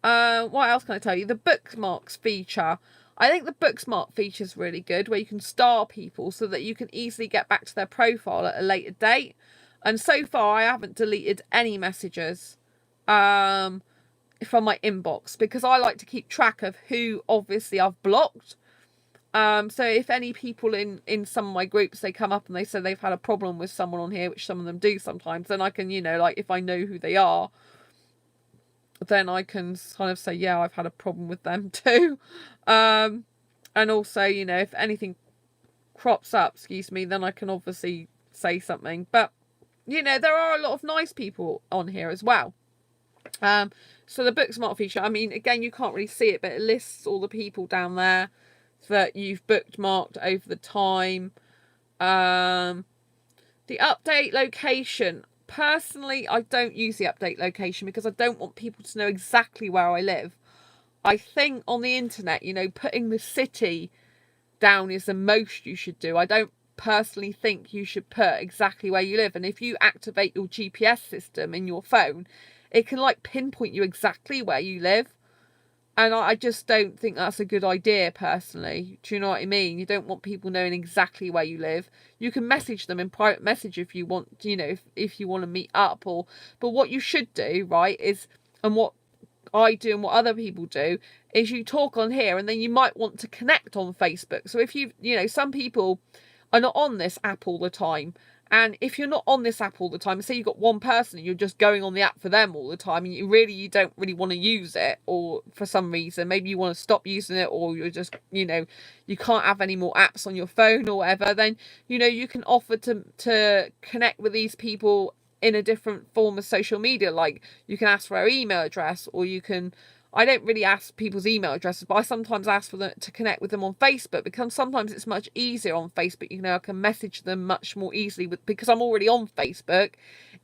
what else can I tell you? The bookmarks feature. I think the bookmark feature is really good, where you can star people so that you can easily get back to their profile at a later date. And so far, I haven't deleted any messages from my inbox because I like to keep track of who, obviously, I've blocked. So if any people in some of my groups, they come up and they say they've had a problem with someone on here, which some of them do sometimes, then I can, like, if I know who they are, then I can kind of say, yeah, I've had a problem with them too. And also, if anything crops up, then I can obviously say something. But there are a lot of nice people on here as well. So the bookmark feature, I mean, again, you can't really see it, but it lists all the people down there that you've bookmarked over the time. The update location. Personally, I don't use the update location because I don't want people to know exactly where I live. I think on the internet, putting the city down is the most you should do. I don't personally think you should put exactly where you live, and if you activate your GPS system in your phone, it can like pinpoint you exactly where you live, and I just don't think that's a good idea personally. Do you know what I mean? You don't want people knowing exactly where you live. You can message them in private message if you want, if you want to meet up, but what you should do, right, is, and what I do and what other people do, is you talk on here and then you might want to connect on Facebook. So if some people are not on this app all the time, and if you're not on this app all the time, say you've got one person and you're just going on the app for them all the time, and you don't really want to use it, or for some reason maybe you want to stop using it, or you're just you can't have any more apps on your phone or whatever, then you can offer to connect with these people in a different form of social media. Like you can ask for their email address, or you can, I don't really ask people's email addresses, but I sometimes ask for them to connect with them on Facebook, because sometimes it's much easier on Facebook. I can message them much more easily because I'm already on Facebook.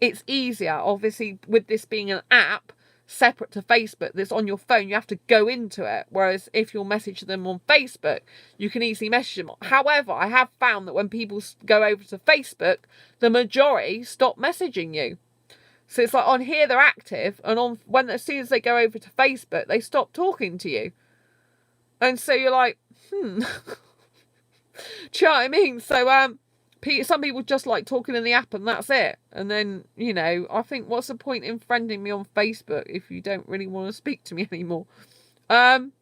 It's easier, obviously, with this being an app separate to Facebook that's on your phone. You have to go into it, whereas if you'll message them on Facebook, you can easily message them. However, I have found that when people go over to Facebook, the majority stop messaging you. So it's like on here they're active, and as soon as they go over to Facebook, they stop talking to you. And so you're like, do you know what I mean? So some people just like talking in the app and that's it. And then, I think, what's the point in friending me on Facebook if you don't really want to speak to me anymore? And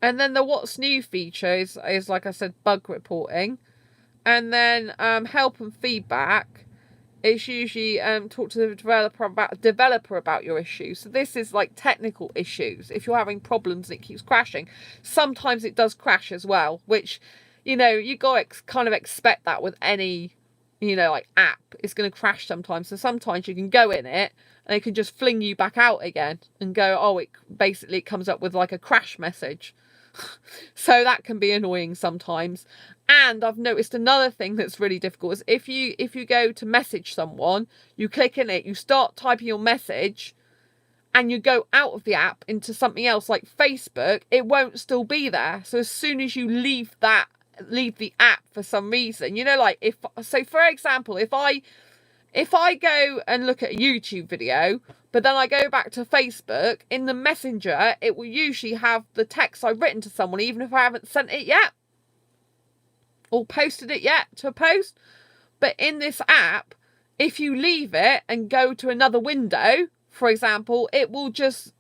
then the what's new feature is like I said, bug reporting. And then help and feedback. It's usually talk to the developer about your issues. So this is like technical issues. If you're having problems and it keeps crashing, sometimes it does crash as well, which, you got to kind of expect that with any, like app. It's going to crash sometimes. So sometimes you can go in it and it can just fling you back out again and go, oh, it comes up with like a crash message. So that can be annoying sometimes. And I've noticed another thing that's really difficult is if you go to message someone, you click in it, you start typing your message, and you go out of the app into something else like Facebook, it won't still be there. So as soon as you leave the app for some reason, like for example, if I if I go and look at a YouTube video, but then I go back to Facebook, in the messenger, it will usually have the text I've written to someone, even if I haven't sent it yet or posted it yet to a post. But in this app, if you leave it and go to another window, for example, it will just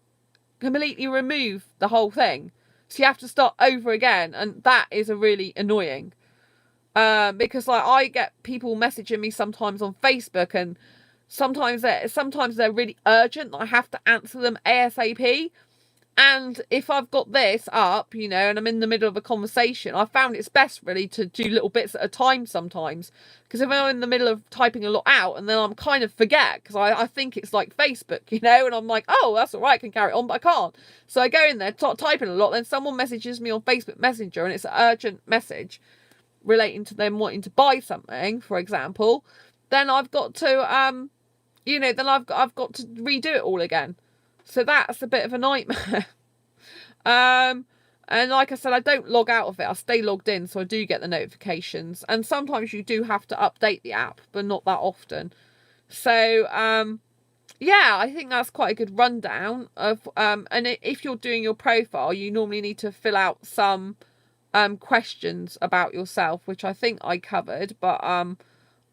completely remove the whole thing. So you have to start over again, and that is a really annoying. Because like I get people messaging me sometimes on Facebook, and sometimes they're really urgent. I have to answer them ASAP. And if I've got this up, you know, and I'm in the middle of a conversation, I found it's best really to do little bits at a time sometimes. Because if I'm in the middle of typing a lot out, and then I'm kind of forget, because I think it's like Facebook, you know, and I'm like, oh, that's all right, I can carry on, but I can't. So I go in there, start typing a lot, then someone messages me on Facebook Messenger, and it's an urgent message relating to them wanting to buy something, for example, then I've got to, you know, then I've got to redo it all again. So that's a bit of a nightmare. And like I said, I don't log out of it. I stay logged in, so I do get the notifications. And sometimes you do have to update the app, but not that often. So, yeah, I think that's quite a good rundown of, and if you're doing your profile, you normally need to fill out some questions about yourself, which I think I covered, but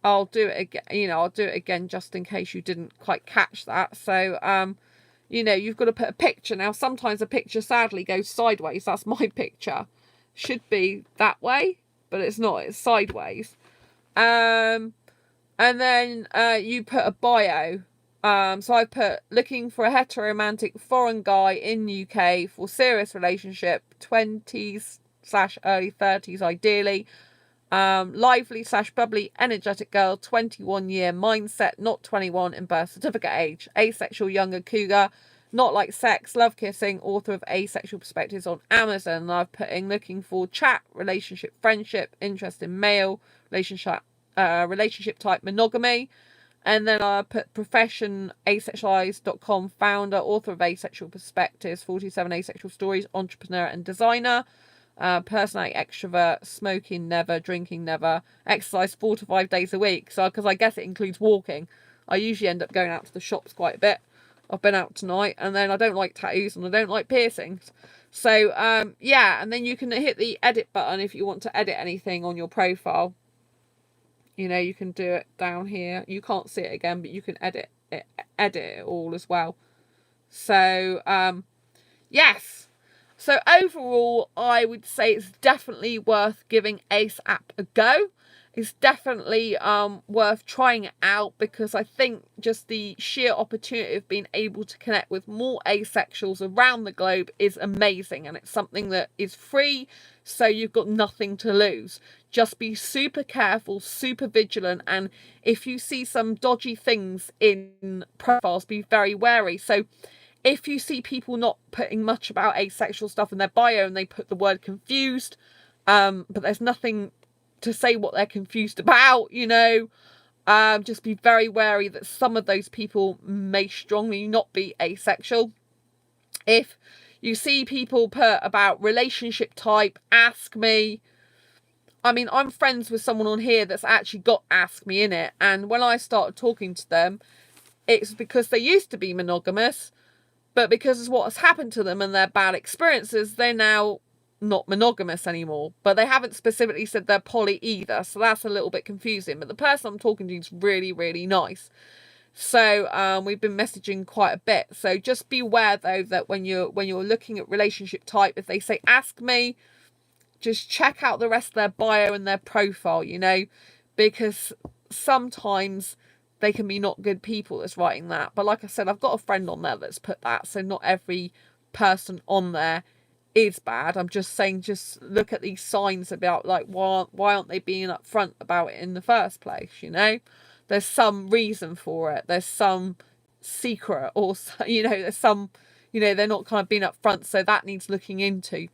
I'll do it again, you know, I'll do it again just in case you didn't quite catch that. So you know, you've got to put a picture. Now sometimes a picture sadly goes sideways. That's my picture. Should be that way, but it's not, it's sideways. And then you put a bio. So I put, looking for a heteromantic foreign guy in UK for serious relationship, 20s/early 30s ideally, lively / bubbly energetic girl, 21-year mindset, not 21 in birth certificate age, asexual younger cougar, not like sex, love kissing, author of Asexual Perspectives on Amazon. And I've put in looking for chat, relationship, friendship, interest in male, relationship type, monogamy. And then I put profession, asexualist.com, founder, author of Asexual Perspectives, 47 asexual stories, entrepreneur and designer. Personality, extrovert, smoking never, drinking never, exercise 4 to 5 days a week. So, because I guess it includes walking. I usually end up going out to the shops quite a bit. I've been out tonight, and then I don't like tattoos and I don't like piercings. So, yeah, and then you can hit the edit button if you want to edit anything on your profile. You know, you can do it down here. You can't see it again, but you can edit it all as well. So, yes. So overall, I would say it's definitely worth giving ACEapp a go. It's definitely worth trying it out, because I think just the sheer opportunity of being able to connect with more asexuals around the globe is amazing, and it's something that is free, so you've got nothing to lose. Just be super careful, super vigilant, and if you see some dodgy things in profiles, be very wary. So if you see people not putting much about asexual stuff in their bio and they put the word confused, but there's nothing to say what they're confused about, you know, just be very wary that some of those people may strongly not be asexual. If you see people put about relationship type, ask me. I mean, I'm friends with someone on here that's actually got ask me in it, and when I started talking to them, it's because they used to be monogamous, but because of what has happened to them and their bad experiences, they're now not monogamous anymore. But they haven't specifically said they're poly either, so that's a little bit confusing. But the person I'm talking to is really, really nice. So we've been messaging quite a bit. So just beware though that when you're looking at relationship type, if they say ask me, just check out the rest of their bio and their profile, you know, because sometimes they can be not good people that's writing that. But like I said, I've got a friend on there that's put that, so not every person on there is bad. I'm just saying, just look at these signs about, like, why aren't they being upfront about it in the first place, you know? There's some reason for it. There's some secret, or, you know, there's some, you know, they're not kind of being upfront, so that needs looking into.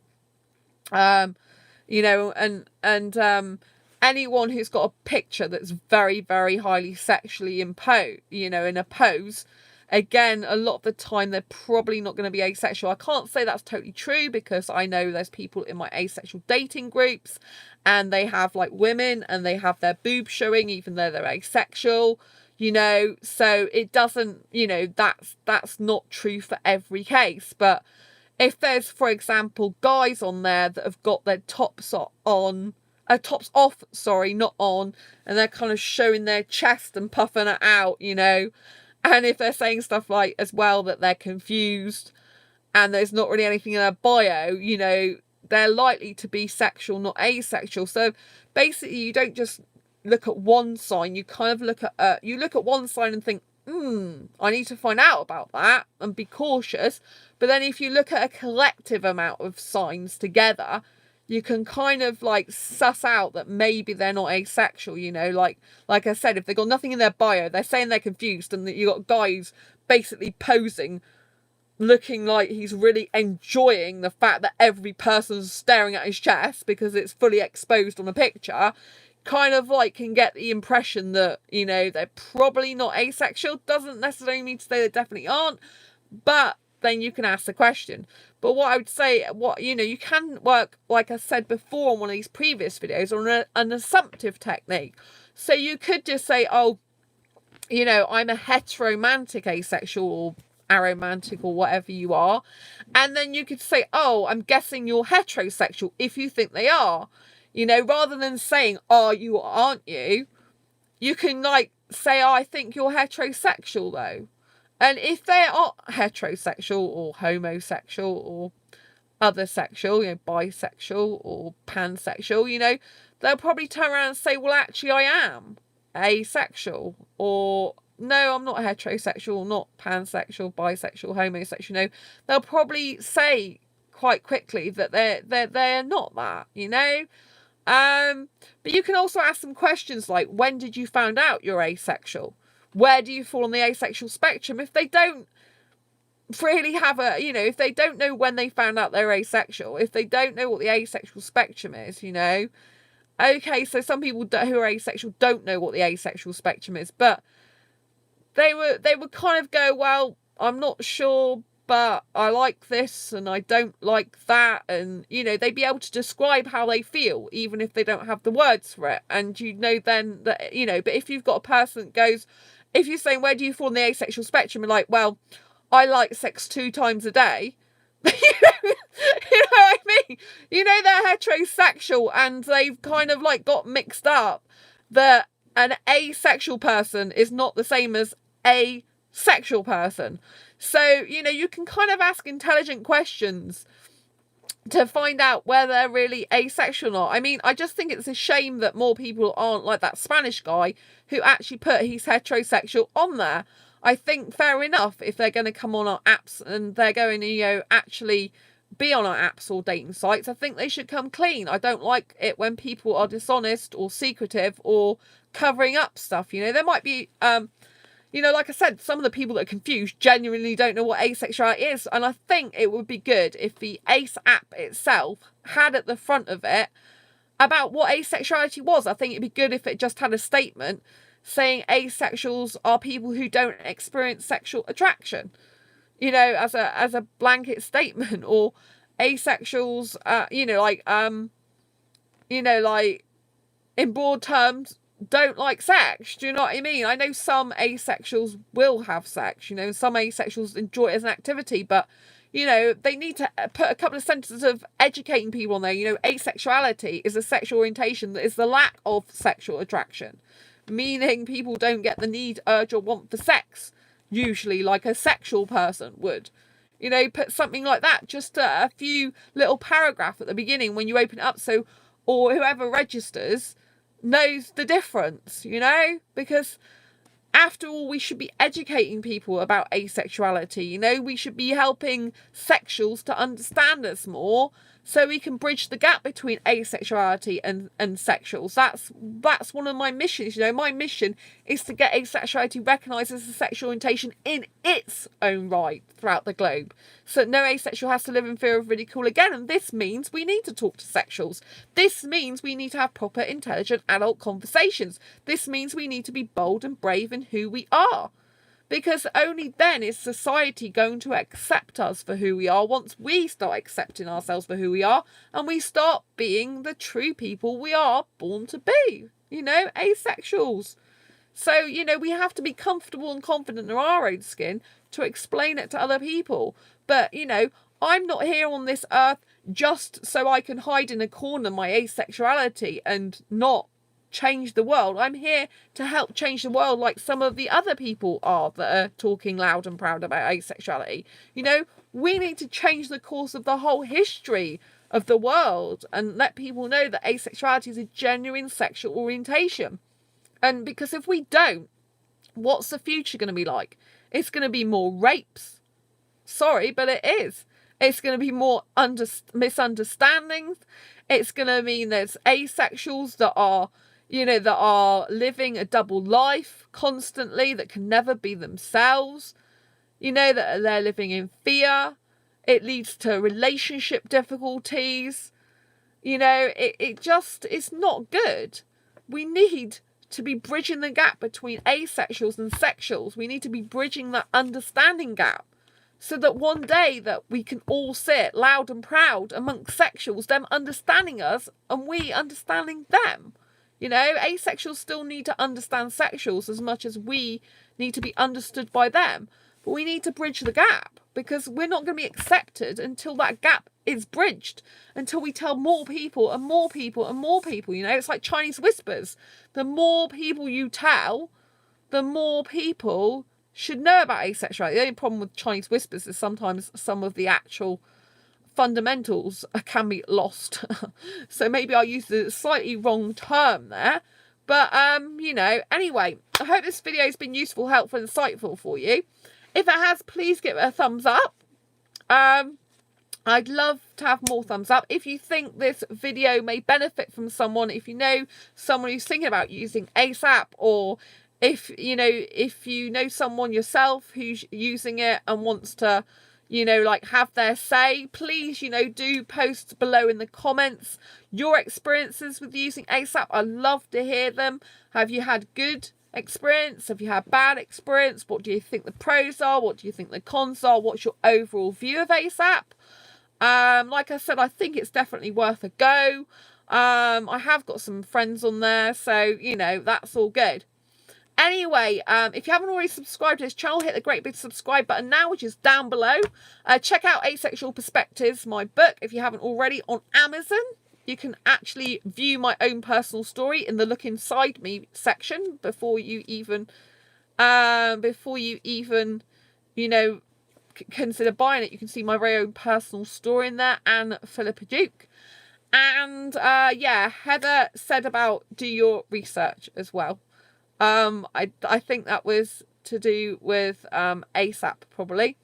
You know, and anyone who's got a picture that's very, very highly sexually imposed, you know, in a pose, again, a lot of the time they're probably not going to be asexual. I can't say that's totally true, because I know there's people in my asexual dating groups and they have like women and they have their boobs showing even though they're asexual. you know, so it doesn't, you know, that's not true for every case. But if there's, for example, guys on there that have got their tops on, tops off, sorry, not on, and they're kind of showing their chest and puffing it out, you know, and if they're saying stuff like as well that they're confused and there's not really anything in their bio, you know, they're likely to be sexual, not asexual. So basically, you don't just look at one sign, you kind of look at one sign and think, I need to find out about that and be cautious. But then if you look at a collective amount of signs together, you can kind of like suss out that maybe they're not asexual, you know, like I said, if they've got nothing in their bio, they're saying they're confused, and that you got guys basically posing looking like he's really enjoying the fact that every person's staring at his chest because it's fully exposed on a picture, kind of like can get the impression that, you know, they're probably not asexual. Doesn't necessarily mean to say they definitely aren't, but then you can ask the question. But what I would say, you know, you can work, like I said before in one of these previous videos, on an assumptive technique. So you could just say, oh, you know, I'm a heteromantic asexual or aromantic or whatever you are. And then you could say, oh, I'm guessing you're heterosexual if you think they are. You know, rather than saying, are you or aren't you, you can like say, oh, I think you're heterosexual though. And if they are heterosexual or homosexual or other sexual, you know, bisexual or pansexual, you know, they'll probably turn around and say, well, actually, I am asexual, or no, I'm not heterosexual, not pansexual, bisexual, homosexual. No, they'll probably say quite quickly that they're not that, you know. But you can also ask them questions like, when did you find out you're asexual? Where do you fall on the asexual spectrum? If they don't really have a, you know, if they don't know when they found out they're asexual, if they don't know what the asexual spectrum is, you know, okay, so some people who are asexual don't know what the asexual spectrum is, but they would kind of go, well, I'm not sure, but I like this and I don't like that, and, you know, they'd be able to describe how they feel even if they don't have the words for it. And you know then that, you know, but if you've got a person that goes, if you're saying where do you fall on the asexual spectrum, and like, well, I like sex 2 times a day, you know what I mean? You know, they're heterosexual and they've kind of like got mixed up that an asexual person is not the same as a sexual person. So, you know, you can kind of ask intelligent questions to find out where they're really asexual or not. I mean, I just think it's a shame that more people aren't like that Spanish guy who actually put he's heterosexual on there. I think fair enough if they're going to come on our apps and they're going to, you know, actually be on our apps or dating sites. I think they should come clean. I don't like it when people are dishonest or secretive or covering up stuff. You know, there might be, you know, like I said, some of the people that are confused genuinely don't know what asexuality is. And I think it would be good if the ACEapp itself had at the front of it about what asexuality was. I think it'd be good if it just had a statement saying asexuals are people who don't experience sexual attraction, you know, as a blanket statement. Or asexuals, you know, like in broad terms, don't like sex. Do you know what I mean? I know some asexuals will have sex, you know, some asexuals enjoy it as an activity, but, you know, they need to put a couple of sentences of educating people on there. You know, asexuality is a sexual orientation that is the lack of sexual attraction, meaning people don't get the need, urge, or want for sex, usually like a sexual person would. You know, put something like that, just a few little paragraph at the beginning when you open it up, so, or whoever registers knows the difference, you know, because after all, we should be educating people about asexuality. You know, we should be helping sexuals to understand us more so we can bridge the gap between asexuality and sexuals. That's one of my missions. You know, my mission is to get asexuality recognised as a sexual orientation in its own right throughout the globe, so no asexual has to live in fear of ridicule again. And this means we need to talk to sexuals. This means we need to have proper, intelligent, adult conversations. This means we need to be bold and brave in who we are, because only then is society going to accept us for who we are, once we start accepting ourselves for who we are and we start being the true people we are born to be, you know, asexuals. So, you know, we have to be comfortable and confident in our own skin to explain it to other people. But, you know, I'm not here on this earth just so I can hide in a corner my asexuality and not change the world. I'm here to help change the world like some of the other people are that are talking loud and proud about asexuality. You know, we need to change the course of the whole history of the world and let people know that asexuality is a genuine sexual orientation. And because if we don't, what's the future going to be like? It's going to be more rapes. Sorry, but it is. It's going to be more misunderstandings. It's going to mean there's asexuals that are, you know, that are living a double life constantly, that can never be themselves. You know, that they're living in fear. It leads to relationship difficulties. You know, it's not good. We need to be bridging the gap between asexuals and sexuals. We need to be bridging that understanding gap so that one day that we can all sit loud and proud amongst sexuals, them understanding us and we understanding them. You know, asexuals still need to understand sexuals as much as we need to be understood by them. But we need to bridge the gap because we're not going to be accepted until that gap is bridged, until we tell more people and more people and more people. You know, it's like Chinese whispers. The more people you tell, the more people should know about asexuality. The only problem with Chinese whispers is sometimes some of the actual fundamentals can be lost. So maybe I used a slightly wrong term there. But, you know, anyway, I hope this video has been useful, helpful, and insightful for you. If it has, please give it a thumbs up. I'd love to have more thumbs up. If you think this video may benefit from someone, if you know someone who's thinking about using ACEapp, or if you know someone yourself who's using it and wants to, you know, like have their say, please, you know, do post below in the comments your experiences with using ACEapp. I'd love to hear them. Have you had good experience? Have you had bad experience? What do you think the pros are? What do you think the cons are? What's your overall view of ACEapp? Like I said, I think it's definitely worth a go. I have got some friends on there, so, you know, that's all good. Anyway, if you haven't already subscribed to this channel, hit the great big subscribe button now, which is down below. Check out Asexual Perspectives, my book, if you haven't already, on Amazon. You can actually view my own personal story in the Look Inside Me section before you even, you know, consider buying it. You can see my very own personal story in there, and Philippa Duke. And, yeah, Heather said about do your research as well. I think that was to do with ACEapp, probably.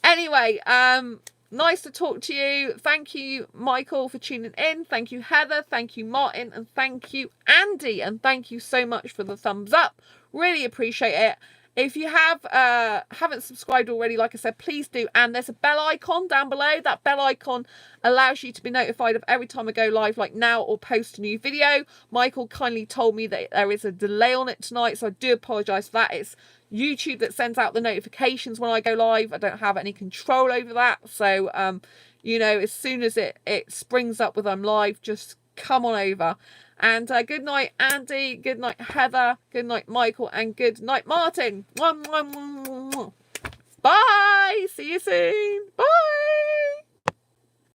Anyway, nice to talk to you. Thank you, Michael, for tuning in. Thank you, Heather. Thank you, Martin. And thank you, Andy. And thank you so much for the thumbs up. Really appreciate it. If you haven't subscribed already, like I said, please do. And there's a bell icon down below. That bell icon allows you to be notified of every time I go live, like now, or post a new video. Michael kindly told me that there is a delay on it tonight, so I do apologise for that. It's YouTube that sends out the notifications when I go live. I don't have any control over that. So, you know, as soon as it springs up with I'm live, just come on over. And good night, Andy. Good night, Heather. Good night, Michael. And good night, Martin. Bye. See you soon.